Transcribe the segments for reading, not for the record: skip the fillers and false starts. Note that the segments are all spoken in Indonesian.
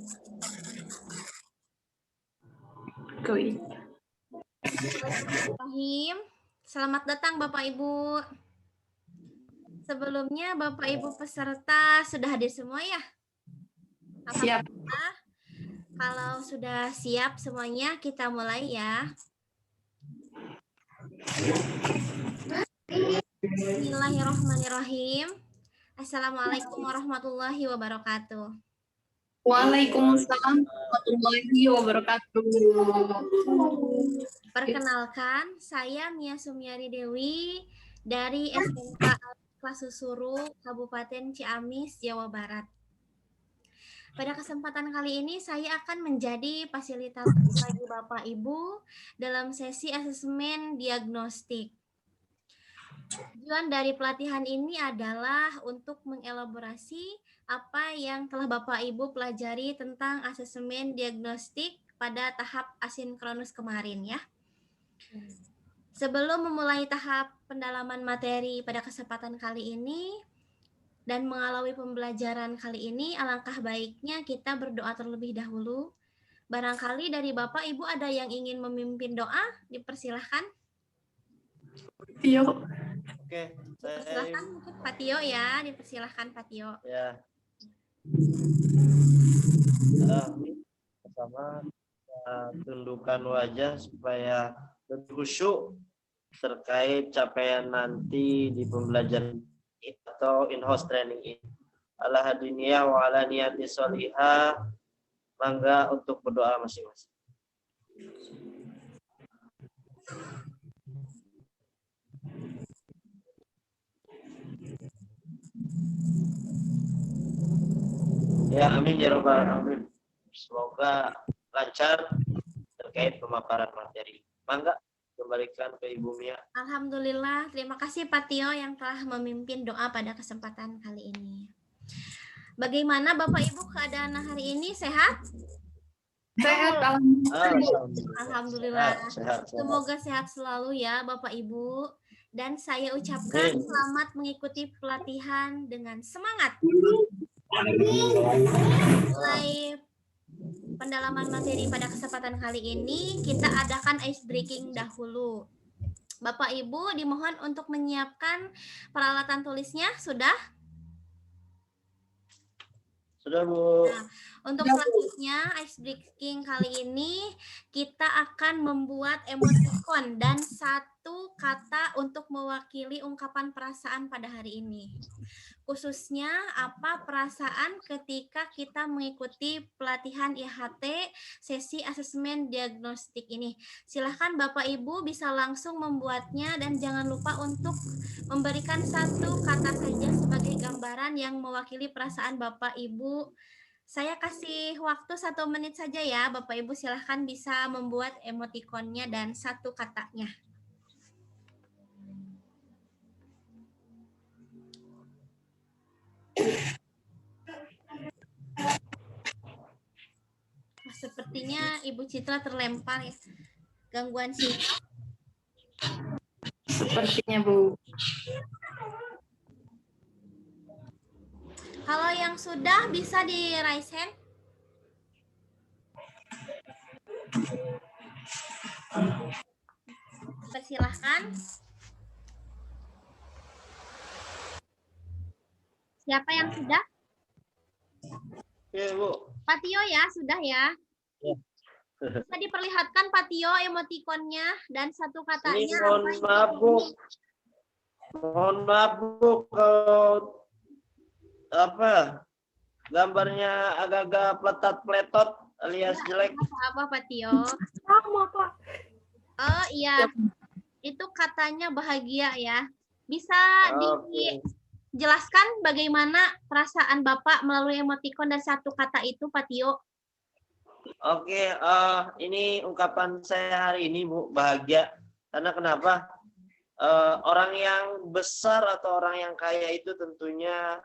Bismillahirrahmanirrahim. Selamat datang Bapak Ibu. Sebelumnya Bapak Ibu peserta sudah hadir semua ya? Siap. Kalau sudah siap semuanya, kita mulai ya. Bismillahirrahmanirrahim. Assalamualaikum warahmatullahi wabarakatuh. Waalaikumsalam warahmatullahi wabarakatuh. Perkenalkan, saya Mia Sumiari Dewi dari SMK Kelas Susuru, Kabupaten Ciamis, Jawa Barat. Pada kesempatan kali ini saya akan menjadi fasilitator bagi Bapak Ibu dalam sesi asesmen diagnostik. Tujuan dari pelatihan ini adalah untuk mengelaborasi apa yang telah Bapak Ibu pelajari tentang asesmen diagnostik pada tahap asinkronus kemarin ya. Sebelum memulai tahap pendalaman materi pada kesempatan kali ini dan mengalami pembelajaran kali ini, alangkah baiknya kita berdoa terlebih dahulu. Barangkali dari Bapak Ibu ada yang ingin memimpin doa, dipersilahkan. Iya. Oke, Dipersilahkan mungkin Pak Tio ya, dipersilahkan Pak Tio. Ya. Pertama, tundukkan wajah supaya lebih khusyuk terkait capaian nanti di pembelajaran atau in-house training ini. Ala hadiniyah wa ala niyati sholihah. Mangga untuk berdoa masing-masing. Ya, amin ya rabbal alamin. Semoga lancar terkait pemaparan materi. Mangga kembalikan ke Ibu Mia. Alhamdulillah, terima kasih Pak Tio yang telah memimpin doa pada kesempatan kali ini. Bagaimana Bapak Ibu keadaan hari ini? Sehat? Sehat, Alhamdulillah. Sehat. Semoga sehat selalu ya Bapak Ibu. Dan saya ucapkan selamat mengikuti pelatihan dengan semangat. Mulai pendalaman materi pada kesempatan kali ini, kita adakan ice breaking dahulu. Bapak Ibu dimohon untuk menyiapkan peralatan tulisnya, sudah? Sudah, Bu. Nah, untuk selanjutnya ice breaking kali ini kita akan membuat emoticon dan satu kata untuk mewakili ungkapan perasaan pada hari ini. Khususnya apa perasaan ketika kita mengikuti pelatihan IHT sesi asesmen diagnostik ini. Silahkan Bapak Ibu bisa langsung membuatnya dan jangan lupa untuk memberikan satu kata saja sebagai gambaran yang mewakili perasaan Bapak Ibu. Saya kasih waktu 1 menit saja ya, Bapak Ibu silahkan bisa membuat emotikonnya dan satu katanya. Sepertinya Ibu Citra terlempar ya. Gangguan sinyal. Sepertinya, Bu. Kalau yang sudah bisa di raise hand. Persilahkan. Siapa yang sudah? Oke, Bu. Pak Tio ya, sudah ya. Ya. Bisa diperlihatkan Pak Tio emotikonnya dan satu katanya. Ini mohon maaf, Bu. Mohon maaf, Bu, kalau gambarnya agak-agak pletot alias jelek. Apa Pak Tio? Sama, Pak. Oh iya, itu katanya bahagia ya. Bisa dijelaskan bagaimana perasaan Bapak melalui emotikon dan satu kata itu Pak Tio? Oke, ini ungkapan saya hari ini, Bu, bahagia. Karena kenapa? Orang yang besar atau orang yang kaya itu tentunya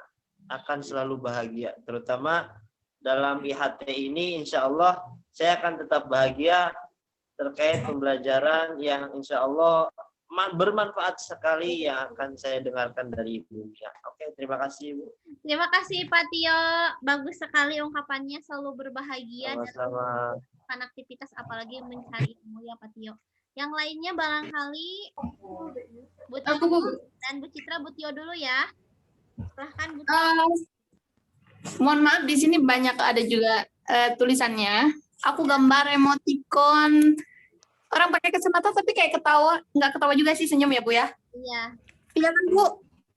akan selalu bahagia. Terutama dalam IHT ini, insya Allah saya akan tetap bahagia terkait pembelajaran yang insya Allah bermanfaat sekali yang akan saya dengarkan dari Ibu Mia. Oke, terima kasih Ibu. Terima kasih Pak Tio. Bagus sekali ungkapannya, selalu berbahagia dan Sama-sama. melakukan aktivitas apalagi mencari ilmu ya Pak Tio. Yang lainnya barangkali Bu Tio Aku, Bu. dan Bu Citra, Bu Tio dulu ya. Silahkan Bu Tio. Mohon maaf, di sini banyak ada juga tulisannya. Aku gambar emoticon orang pakai kacamata tapi kayak ketawa, nggak ketawa juga sih, senyum ya Bu ya. Iya. Iya kan Bu?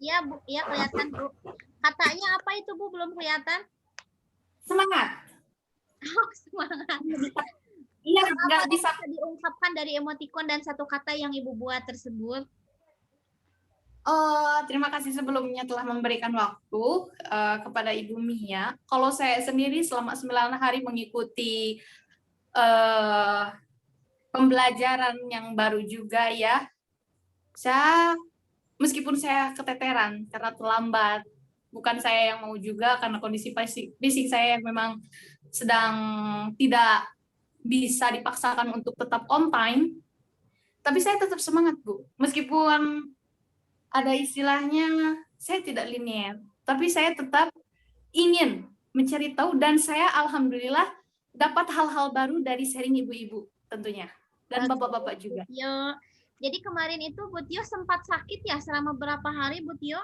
Iya Bu, iya kelihatan Bu. Katanya apa itu Bu, belum kelihatan? Semangat. Oh, semangat. Iya, Apa nggak yang bisa. diungkapkan dari emoticon dan satu kata yang Ibu buat tersebut? Terima kasih sebelumnya telah memberikan waktu kepada Ibu Mia. Kalau saya sendiri selama 9 hari mengikuti pembelajaran yang baru juga ya. Meskipun saya keteteran karena terlambat, bukan saya yang mau juga karena kondisi fisik saya yang memang sedang tidak bisa dipaksakan untuk tetap on time, tapi saya tetap semangat Bu. Meskipun ada istilahnya saya tidak linear, tapi saya tetap ingin mencari tahu dan saya alhamdulillah dapat hal-hal baru dari sharing ibu-ibu tentunya dan bapak-bapak juga. Yo. Jadi kemarin itu Bu Tio sempat sakit ya selama berapa hari Bu Tio?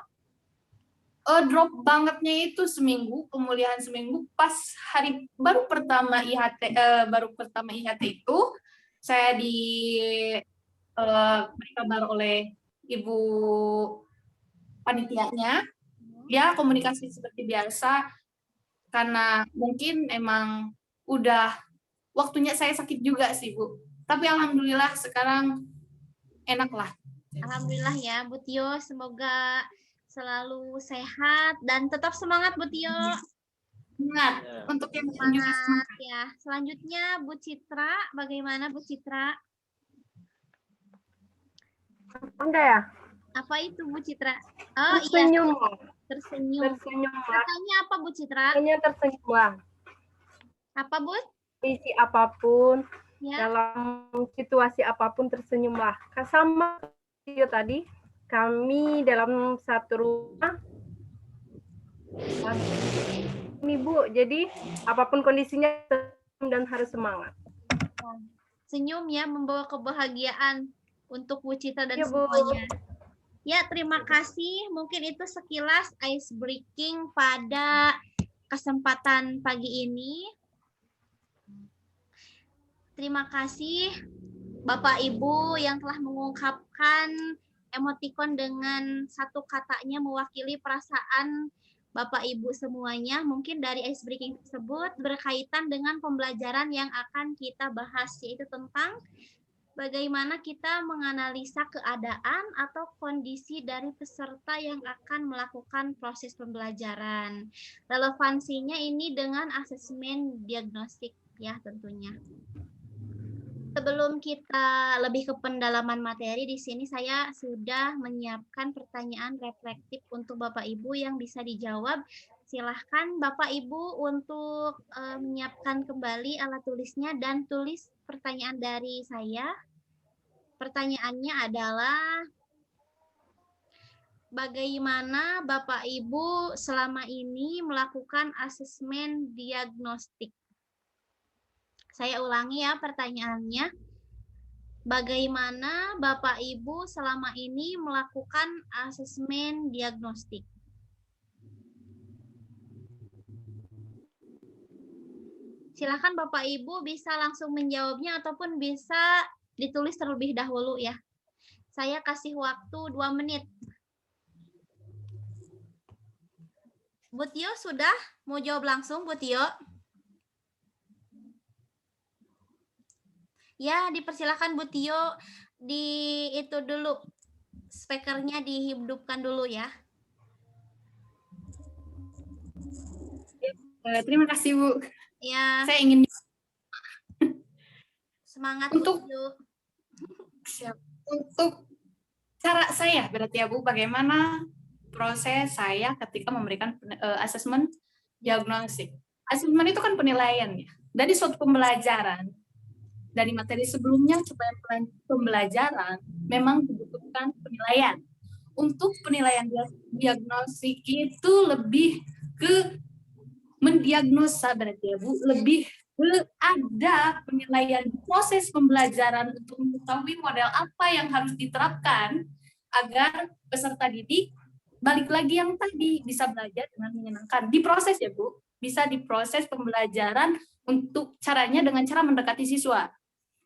Drop bangetnya itu seminggu, pemulihan seminggu. Pas hari baru pertama IHT itu saya beri kabar oleh ibu panitianya. Ya komunikasi seperti biasa karena mungkin emang udah waktunya saya sakit juga sih Bu. Tapi alhamdulillah sekarang enak lah. Alhamdulillah ya Bu Tio, semoga selalu sehat dan tetap semangat Bu Tio. Semangat untuk yang juga Semangat ya. Selanjutnya Bu Citra, bagaimana Bu Citra? Enggak ya? Apa itu Bu Citra? Oh Tersenyum. iya, tersenyum. Tersenyum. Katanya apa Bu Citra? Hanya tersenyum lah. Apa Bu? Isi apapun, Ya. dalam situasi apapun tersenyumlah. Sama video tadi, kami dalam satu rumah. Ini Bu, jadi apapun kondisinya dan harus semangat. Senyum ya, membawa kebahagiaan untuk Bu Citra dan Ya, Bu. semuanya. Ya, terima kasih. Mungkin itu sekilas ice breaking pada kesempatan pagi ini. Terima kasih Bapak Ibu yang telah mengungkapkan emoticon dengan satu katanya mewakili perasaan Bapak Ibu semuanya. Mungkin dari ice breaking tersebut berkaitan dengan pembelajaran yang akan kita bahas, yaitu tentang bagaimana kita menganalisa keadaan atau kondisi dari peserta yang akan melakukan proses pembelajaran. Relevansinya ini dengan asesmen diagnostik ya tentunya. Sebelum kita lebih ke pendalaman materi, di sini saya sudah menyiapkan pertanyaan reflektif untuk Bapak Ibu yang bisa dijawab. Silahkan Bapak Ibu untuk menyiapkan kembali alat tulisnya dan tulis pertanyaan dari saya. Pertanyaannya adalah, bagaimana Bapak Ibu selama ini melakukan asesmen diagnostik? Saya ulangi ya pertanyaannya. Bagaimana Bapak Ibu selama ini melakukan asesmen diagnostik? Silakan Bapak Ibu bisa langsung menjawabnya ataupun bisa ditulis terlebih dahulu ya. Saya kasih waktu 2 menit. Bu Tio sudah mau jawab langsung, Bu Tio? Ya, dipersilakan Bu Tio, itu dulu, speakernya dihidupkan dulu ya. Terima kasih Bu. Ya, Saya ingin semangat Untuk- Bu Tio. untuk cara saya berarti ya Bu, bagaimana proses saya ketika memberikan asesmen diagnostik. Asesmen itu kan penilaian ya, dari suatu pembelajaran. dari materi sebelumnya, capaian pembelajaran memang dibutuhkan penilaian. Untuk penilaian diagnostik itu lebih ke mendiagnosa berarti ya Bu, lebih ke ada penilaian proses pembelajaran untuk mengetahui model apa yang harus diterapkan agar peserta didik balik lagi yang tadi bisa belajar dengan menyenangkan. Diproses ya Bu, bisa diproses pembelajaran untuk caranya dengan cara mendekati siswa.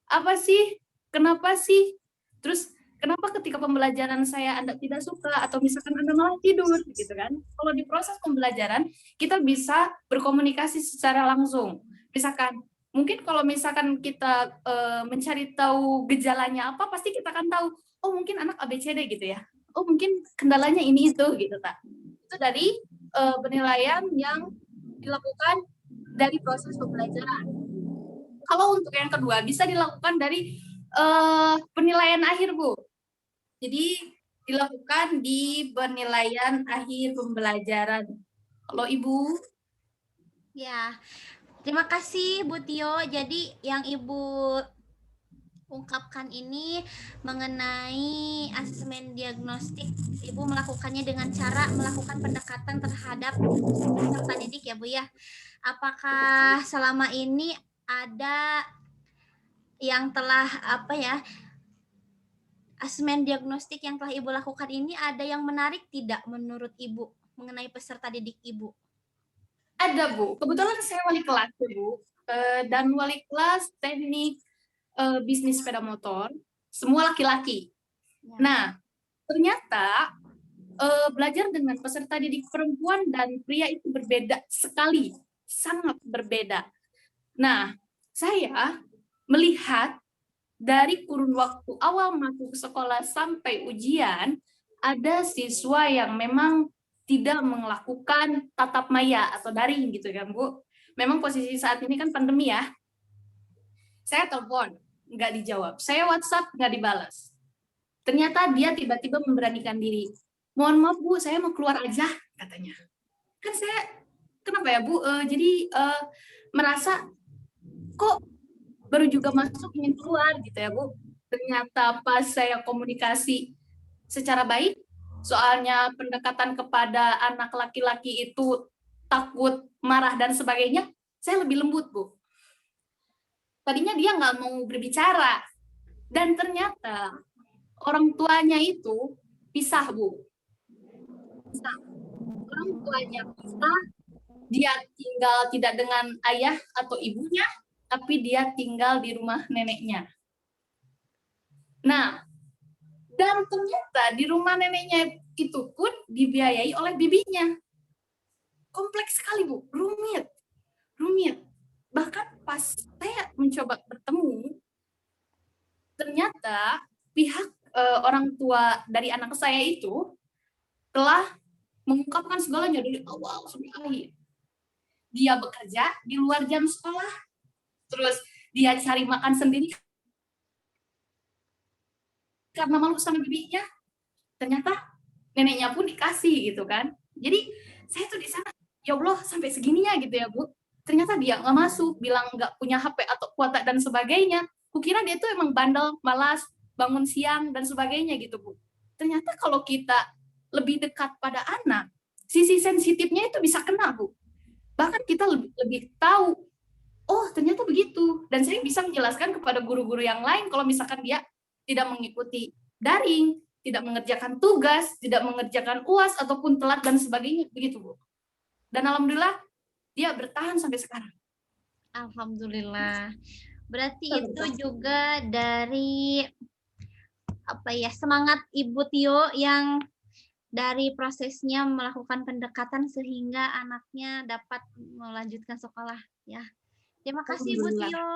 Apa sih? Kenapa sih? Terus kenapa ketika pembelajaran saya Anda tidak suka atau misalkan Anda malah tidur gitu kan? Kalau di proses pembelajaran kita bisa berkomunikasi secara langsung. Misalkan mungkin kalau misalkan kita mencari tahu gejalanya apa, pasti kita akan tahu, oh mungkin anak ABCD gitu ya. Oh mungkin kendalanya ini itu gitu tak. Itu dari penilaian yang dilakukan dari proses pembelajaran. Kalau untuk yang kedua bisa dilakukan dari penilaian akhir Bu. Jadi dilakukan di penilaian akhir pembelajaran. Kalau Ibu? Ya, terima kasih Bu Tio. Jadi yang Ibu ungkapkan ini mengenai asesmen diagnostik, Ibu melakukannya dengan cara melakukan pendekatan terhadap peserta didik ya Bu ya. Apakah selama ini ada yang telah asesmen diagnostik yang telah Ibu lakukan ini ada yang menarik tidak menurut Ibu mengenai peserta didik Ibu? Ada Bu, kebetulan saya wali kelas ya Bu, dan wali kelas teknik bisnis sepeda motor, semua laki-laki. Ya. Nah, ternyata belajar dengan peserta didik perempuan dan pria itu berbeda sekali, sangat berbeda. Nah, saya melihat dari kurun waktu awal masuk sekolah sampai ujian, ada siswa yang memang tidak melakukan tatap maya atau daring gitu kan Bu. Memang posisi saat ini kan pandemi ya. Saya telepon, nggak dijawab. Saya WhatsApp, nggak dibalas. Ternyata dia tiba-tiba memberanikan diri. Mohon maaf Bu, saya mau keluar aja, katanya. Kan saya, kenapa ya Bu? Jadi merasa, kok baru juga masuk ingin keluar gitu ya Bu. Ternyata pas saya komunikasi secara baik, soalnya pendekatan kepada anak laki-laki itu takut, marah, dan sebagainya, saya lebih lembut Bu. Tadinya dia nggak mau berbicara, dan ternyata orang tuanya itu pisah Bu. Pisah. Orang tuanya pisah, dia tinggal tidak dengan ayah atau ibunya, tapi dia tinggal di rumah neneknya. Nah, dan ternyata di rumah neneknya itu pun dibiayai oleh bibinya. Kompleks sekali Bu, rumit. Bahkan pas saya mencoba bertemu, ternyata pihak orang tua dari anak saya itu telah mengungkapkan segalanya dari awal sampai akhir. Dia bekerja di luar jam sekolah, terus dia cari makan sendiri karena malu sama bibinya. Ternyata neneknya pun dikasih gitu kan. Jadi saya tuh di sana, ya Allah sampai segininya gitu ya Bu. Ternyata dia nggak masuk, bilang nggak punya HP atau kuota dan sebagainya. Kukira dia tuh emang bandel, malas, bangun siang dan sebagainya gitu Bu. Ternyata kalau kita lebih dekat pada anak, sisi sensitifnya itu bisa kena Bu. Bahkan kita lebih tahu, oh ternyata begitu. Dan saya bisa menjelaskan kepada guru-guru yang lain kalau misalkan dia tidak mengikuti daring, tidak mengerjakan tugas, tidak mengerjakan UAS ataupun telat dan sebagainya, begitu Bu. Dan alhamdulillah dia bertahan sampai sekarang. Alhamdulillah. Berarti itu juga dari semangat Ibu Tio yang dari prosesnya melakukan pendekatan sehingga anaknya dapat melanjutkan sekolah ya. Terima kasih Ibu Tio.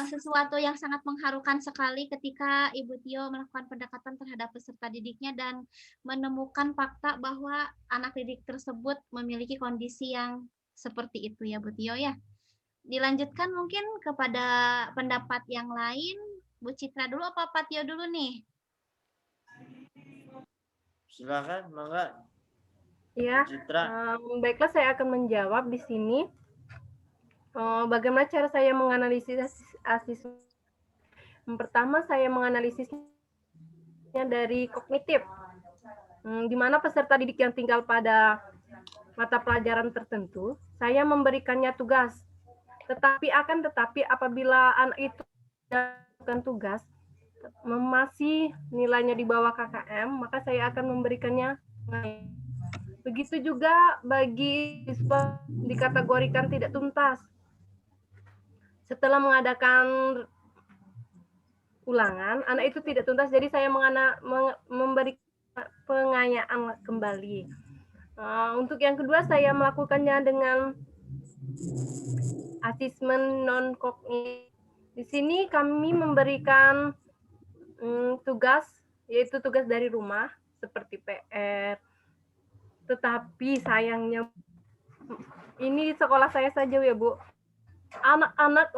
Sesuatu yang sangat mengharukan sekali ketika Ibu Tio melakukan pendekatan terhadap peserta didiknya dan menemukan fakta bahwa anak didik tersebut memiliki kondisi yang seperti itu ya Bu Tio ya. Dilanjutkan mungkin kepada pendapat yang lain, Bu Citra dulu apa Pak Tio dulu nih? Silakan, Mangga. Ya, Citra. baiklah saya akan menjawab di sini. Bagaimana cara saya menganalisis asesmen? Yang pertama, saya menganalisisnya dari kognitif, di mana peserta didik yang tinggal pada mata pelajaran tertentu, saya memberikannya tugas. Tetapi apabila anak itu melakukan tugas, masih nilainya di bawah KKM, maka saya akan memberikannya. Begitu juga bagi siswa dikategorikan tidak tuntas. Setelah mengadakan ulangan, anak itu tidak tuntas, jadi saya memberi pengayaan kembali. Untuk yang kedua, saya melakukannya dengan asesmen non-kognitif. Di sini kami memberikan tugas, yaitu tugas dari rumah, seperti PR. Tetapi sayangnya, ini di sekolah saya saja ya Bu, anak-anak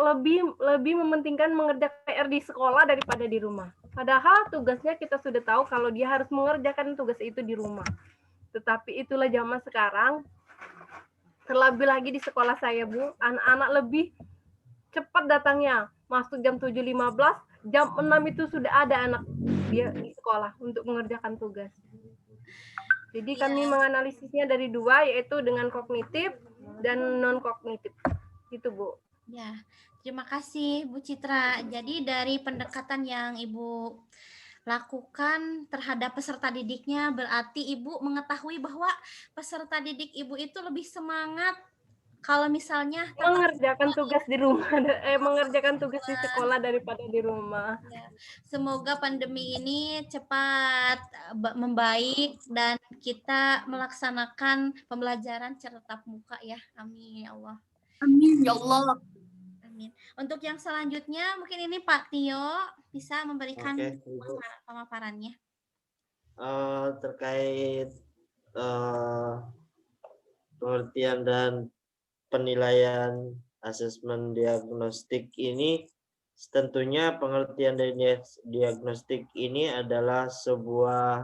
lebih mementingkan mengerjakan PR di sekolah daripada di rumah. Padahal tugasnya kita sudah tahu kalau dia harus mengerjakan tugas itu di rumah. Tetapi itulah zaman sekarang. Terlebih lagi di sekolah saya, Bu, anak-anak lebih cepat datangnya. Masuk jam 7.15, jam 6 itu sudah ada anak dia di sekolah untuk mengerjakan tugas. Jadi kami menganalisisnya dari dua, yaitu dengan kognitif dan non-kognitif. Gitu, Bu. Ya, terima kasih Bu Citra. Jadi dari pendekatan yang Ibu lakukan terhadap peserta didiknya, berarti Ibu mengetahui bahwa peserta didik Ibu itu lebih semangat kalau misalnya mengerjakan tugas di rumah, mengerjakan tugas di sekolah daripada di rumah. Ya, semoga pandemi ini cepat membaik dan kita melaksanakan pembelajaran secara tatap muka ya. Amin ya Allah. Amin ya Allah. Amin. Untuk yang selanjutnya mungkin ini Pak Tio bisa memberikan pemaparannya. Terkait pengertian dan penilaian asesmen diagnostik ini, tentunya pengertian dari diagnostik ini adalah sebuah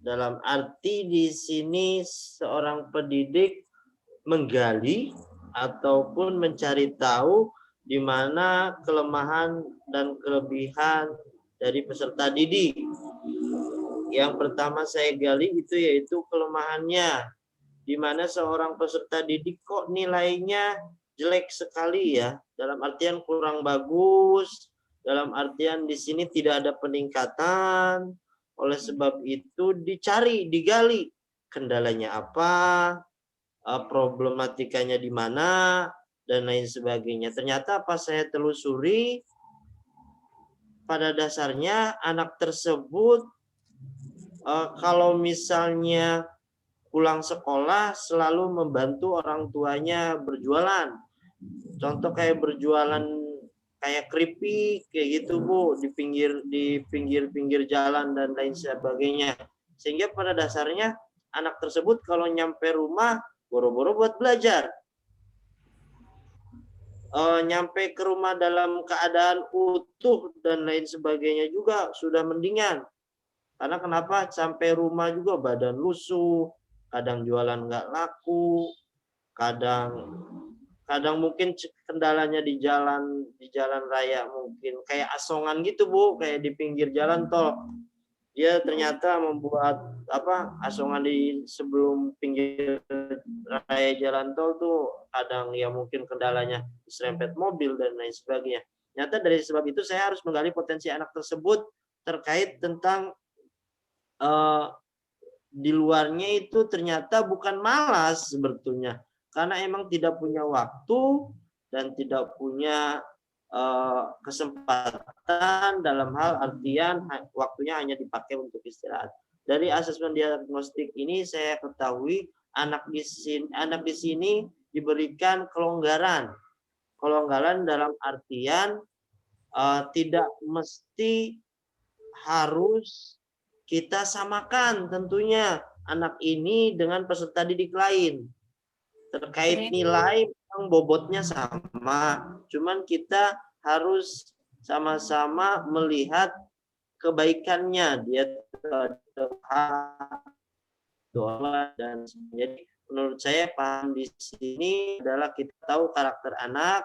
dalam arti di sini seorang pendidik menggali ataupun mencari tahu di mana kelemahan dan kelebihan dari peserta didik. Yang pertama saya gali itu yaitu kelemahannya, di mana seorang peserta didik kok nilainya jelek sekali ya, dalam artian kurang bagus, dalam artian di sini tidak ada peningkatan. Oleh sebab itu digali kendalanya apa, problematikanya di mana, dan lain sebagainya. Ternyata pas saya telusuri, pada dasarnya anak tersebut kalau misalnya pulang sekolah selalu membantu orang tuanya berjualan. Contoh kayak berjualan kayak keripik kayak gitu Bu, di pinggir jalan dan lain sebagainya. Sehingga pada dasarnya anak tersebut kalau nyampe rumah boro-boro buat belajar. Nyampe ke rumah dalam keadaan utuh dan lain sebagainya juga sudah mendingan. Karena kenapa? Sampai rumah juga badan lusuh, kadang jualan nggak laku, kadang mungkin kendalanya di jalan raya mungkin kayak asongan gitu Bu, kayak di pinggir jalan tol. Dia ternyata membuat asongan di sebelum pinggir raya jalan tol tuh kadang ya mungkin kendalanya diserempet mobil dan lain sebagainya. Nyata dari sebab itu saya harus menggali potensi anak tersebut terkait tentang di luarnya itu ternyata bukan malas sebetulnya, karena emang tidak punya waktu dan tidak punya kesempatan dalam hal artian waktunya hanya dipakai untuk istirahat. Dari asesmen diagnostik ini saya ketahui anak di sini diberikan kelonggaran dalam artian tidak mesti harus kita samakan tentunya anak ini dengan peserta didik lain. Terkait nilai memang bobotnya sama, cuman kita harus sama-sama melihat kebaikannya, dia doa dan jadi menurut saya paham di sini adalah kita tahu karakter anak,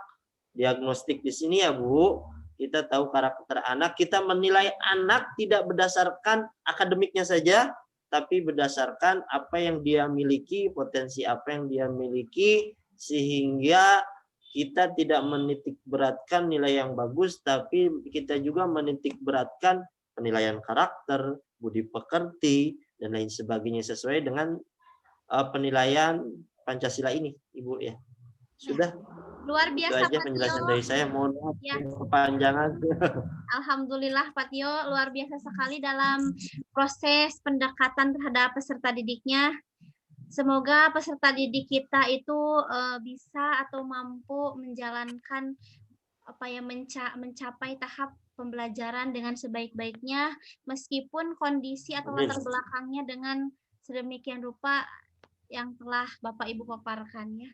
diagnostik di sini ya Bu, kita tahu karakter anak, kita menilai anak tidak berdasarkan akademiknya saja, tapi berdasarkan apa yang dia miliki, potensi apa yang dia miliki, sehingga kita tidak menitik beratkan nilai yang bagus, tapi kita juga menitik beratkan penilaian karakter, budi pekerti, dan lain sebagainya sesuai dengan penilaian Pancasila ini, Ibu ya. Sudah. Luar Itu biasa aja Pak penjelasan Tio. dari saya. Mohon maaf Ya. kepanjangan. Alhamdulillah Pak Tio luar biasa sekali dalam proses pendekatan terhadap peserta didiknya. Semoga peserta didik kita itu bisa atau mampu menjalankan mencapai tahap pembelajaran dengan sebaik-baiknya meskipun kondisi atau latar belakangnya dengan sedemikian rupa yang telah Bapak Ibu paparkan ya.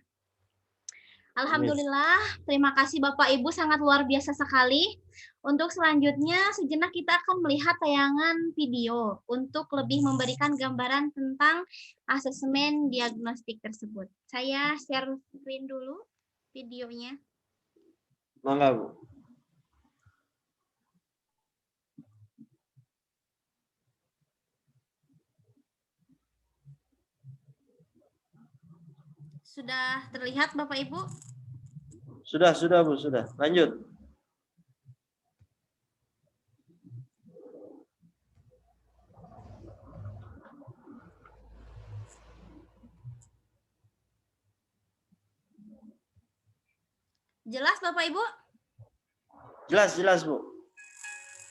Alhamdulillah, terima kasih Bapak Ibu sangat luar biasa sekali. Untuk selanjutnya sejenak kita akan melihat tayangan video untuk lebih memberikan gambaran tentang asesmen diagnostik tersebut. Saya share screen dulu videonya. Mangga Bu. Sudah terlihat Bapak Ibu? Sudah Bu, sudah. Lanjut. Jelas Bapak Ibu? Jelas Bu.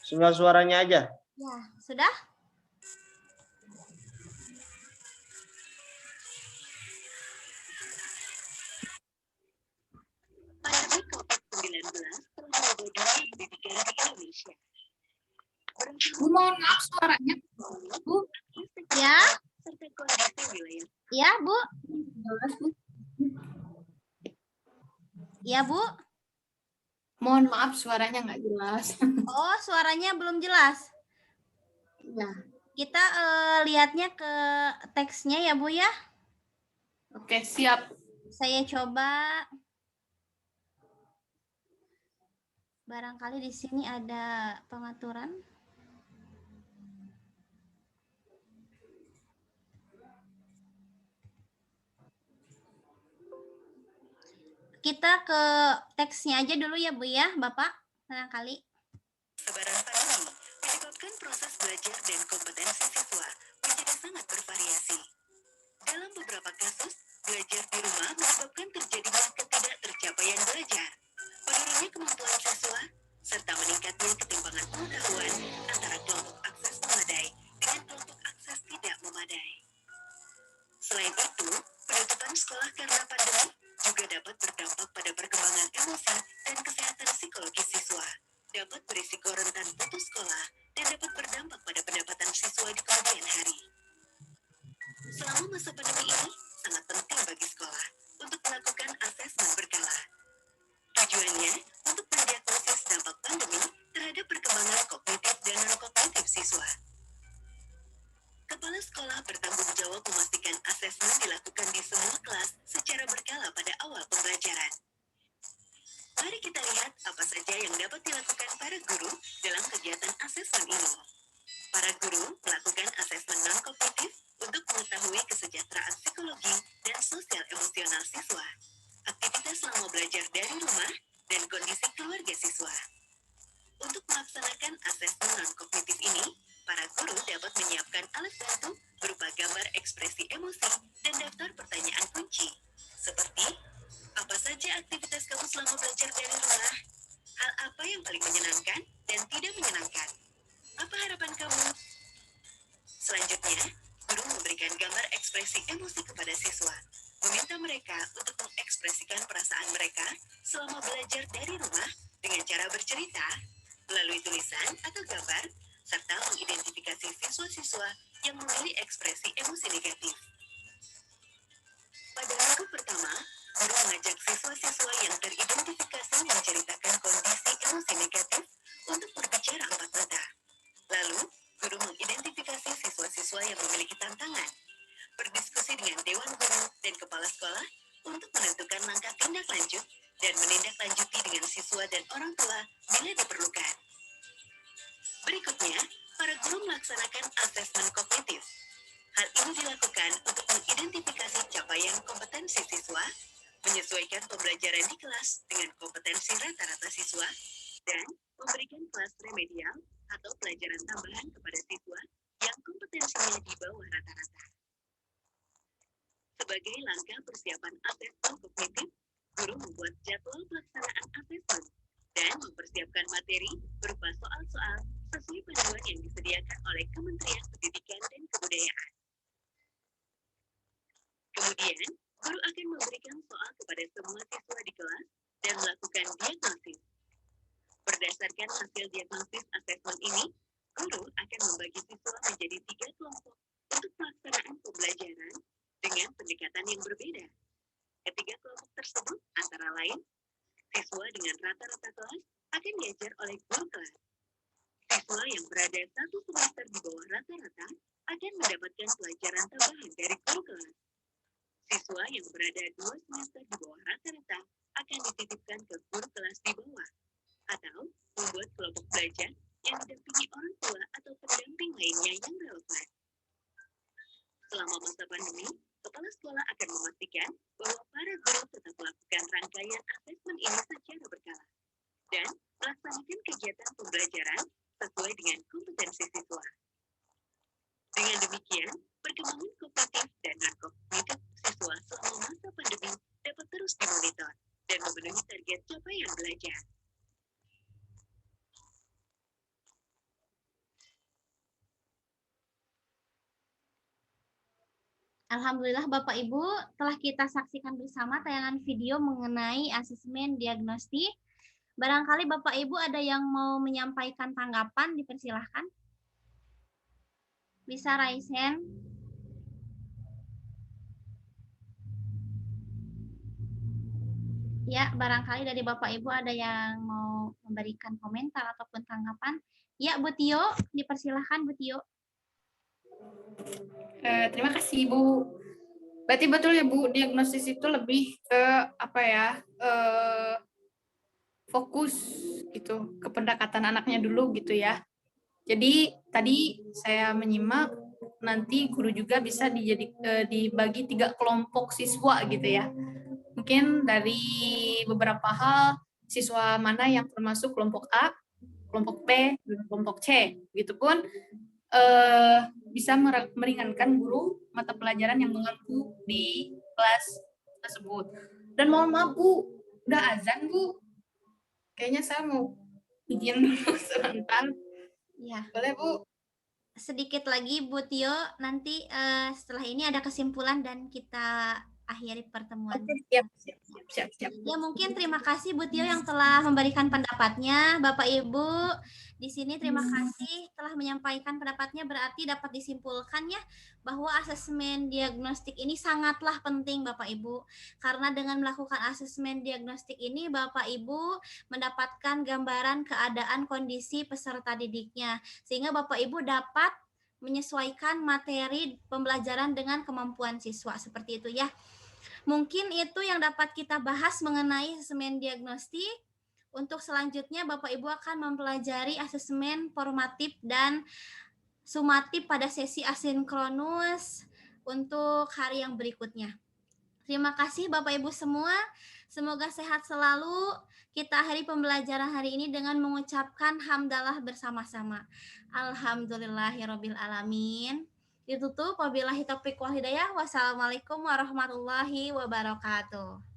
Tinggal suaranya aja. Ya, sudah? Pandemi COVID-19 telah mengubah dunia pendidikan di Indonesia. Bu, mohon maaf suaranya. Bu, Ya, Serta kondisi wilayah. ya Bu. jelas Bu. Ya Bu. Mohon maaf suaranya nggak jelas. Oh, suaranya belum jelas. Ya. Kita lihatnya ke teksnya ya Bu ya. Oke, siap. Saya coba. Barangkali di sini ada pengaturan. Kita ke teksnya aja dulu ya Bu ya, Bapak. Barangkali. Sebaran pandemi menyebabkan proses belajar dan kompetensi siswa menjadi sangat bervariasi. Dalam beberapa kasus, belajar di rumah menyebabkan terjadinya ketidaktercapaian belajar, menurunnya kemampuan siswa, serta meningkatnya ketimpangan pengetahuan antara kelompok akses memadai dengan kelompok akses tidak memadai. Selain itu, penutupan sekolah karena pandemi juga dapat berdampak pada perkembangan emosi dan kesehatan psikologis siswa, dapat berisiko rentan putus sekolah, dan dapat berdampak pada pendapatan siswa di kemudian hari. Selama masa pandemi ini, sangat penting bagi sekolah untuk melakukan asesmen berkala. Tujuannya untuk mendiagnosis dampak pandemi terhadap perkembangan kognitif dan non-kognitif siswa. Kepala sekolah bertanggung jawab memastikan asesmen dilakukan di semua kelas secara berkala pada awal pembelajaran. Mari kita lihat apa saja yang dapat dilakukan para guru dalam kegiatan asesmen ini. Para guru melakukan asesmen non-kognitif untuk mengetahui kesejahteraan psikologi dan sosial emosional siswa, aktivitas selama belajar dari rumah, dan kondisi keluarga siswa. Untuk melaksanakan asesmen non-kognitif ini, para guru dapat menyiapkan alat bantu berupa gambar ekspresi emosi dan daftar pertanyaan kunci, seperti apa saja aktivitas kamu selama belajar dari rumah? Hal apa yang paling menyenangkan dan tidak menyenangkan? Apa harapan kamu? Selanjutnya, guru memberikan gambar ekspresi emosi kepada siswa, meminta mereka untuk mengekspresikan perasaan mereka selama belajar dari rumah dengan cara bercerita, melalui tulisan atau gambar, serta mengidentifikasi siswa-siswa yang memilih ekspresi emosi negatif. Pada minggu pertama, guru mengajak siswa-siswa yang teridentifikasi menceritakan kondisi emosi negatif untuk berbicara empat mata. Lalu, guru mengidentifikasi siswa-siswa yang memiliki tantangan, berdiskusi dengan dewan guru dan untuk menentukan langkah tindak lanjut dan menindaklanjuti dengan siswa dan orang tua bila diperlukan. Berikutnya, para guru melaksanakan asesmen kognitif. Hal ini dilakukan untuk mengidentifikasi capaian kompetensi siswa, menyesuaikan pembelajaran di kelas dengan kompetensi rata-rata siswa, dan memberikan kelas remedial atau pelajaran tambahan kepada siswa yang kompetensinya di bawah rata-rata. Sebagai langkah persiapan asesmen kognitif, guru membuat jadwal pelaksanaan asesmen dan mempersiapkan materi berupa soal-soal sesuai panduan yang disediakan oleh Kementerian Pendidikan dan Kebudayaan. Kemudian, guru akan memberikan soal kepada semua siswa di kelas dan melakukan diagnosis. Berdasarkan hasil diagnosis asesmen ini, guru akan membagi siswa menjadi 3 kelompok untuk pelaksanaan pembelajaran dengan pendekatan yang berbeda. Ketiga kelompok tersebut antara lain, siswa dengan rata-rata kelas akan diajar oleh guru kelas. Siswa yang berada 1 semester di bawah rata-rata akan mendapatkan pelajaran tambahan dari guru kelas. Siswa yang berada 2 semester di bawah rata-rata akan dititipkan ke guru kelas di bawah, atau membuat kelompok belajar yang didampingi orang tua atau pendamping lainnya yang relevan. Selama masa pandemi, kepala sekolah akan memastikan bahwa para guru tetap melakukan rangkaian asesmen ini secara berkala dan melaksanakan kegiatan pembelajaran sesuai dengan kompetensi siswa. Dengan demikian, perkembangan kognitif dan non-kognitif siswa selama masa pandemi dapat terus dimonitor dan memenuhi target capaian belajar. Alhamdulillah Bapak Ibu telah kita saksikan bersama tayangan video mengenai asesmen diagnostik. Barangkali Bapak Ibu ada yang mau menyampaikan tanggapan, dipersilahkan. Bisa raise hand. Ya, barangkali dari Bapak Ibu ada yang mau memberikan komentar ataupun tanggapan. Ya, Bu Tio, dipersilahkan Bu Tio. Terima kasih Bu. Berarti betul ya Bu, diagnosis itu lebih ke apa ya, fokus gitu ke pendekatan anaknya dulu gitu ya. Jadi tadi saya menyimak nanti guru juga bisa dibagi 3 kelompok siswa gitu ya. Mungkin dari beberapa hal siswa mana yang termasuk kelompok A, kelompok B, dan kelompok C. Begitupun bisa meringankan guru mata pelajaran yang mengganggu di kelas tersebut. Dan mohon maaf Bu, udah azan Bu. Kayaknya saya mau izin dulu sebentar. Ya. Boleh Bu? Sedikit lagi Bu Tio, nanti setelah ini ada kesimpulan dan kita akhiri pertemuan. Oke, siap. Ya, mungkin terima kasih Bu Tio yang telah memberikan pendapatnya. Bapak Ibu di sini terima kasih telah menyampaikan pendapatnya, berarti dapat disimpulkan ya bahwa asesmen diagnostik ini sangatlah penting Bapak Ibu. Karena dengan melakukan asesmen diagnostik ini Bapak Ibu mendapatkan gambaran keadaan kondisi peserta didiknya, sehingga Bapak Ibu dapat menyesuaikan materi pembelajaran dengan kemampuan siswa, seperti itu ya. Mungkin itu yang dapat kita bahas mengenai asesmen diagnostik. Untuk selanjutnya Bapak Ibu akan mempelajari asesmen formatif dan sumatif pada sesi asinkronus untuk hari yang berikutnya. Terima kasih Bapak Ibu semua. Semoga sehat selalu. Kita akhiri pembelajaran hari ini dengan mengucapkan hamdalah bersama-sama. Alhamdulillahirabbil alamin. Ditutup wabillahi taufiq wal hidayah. Wassalamualaikum warahmatullahi wabarakatuh.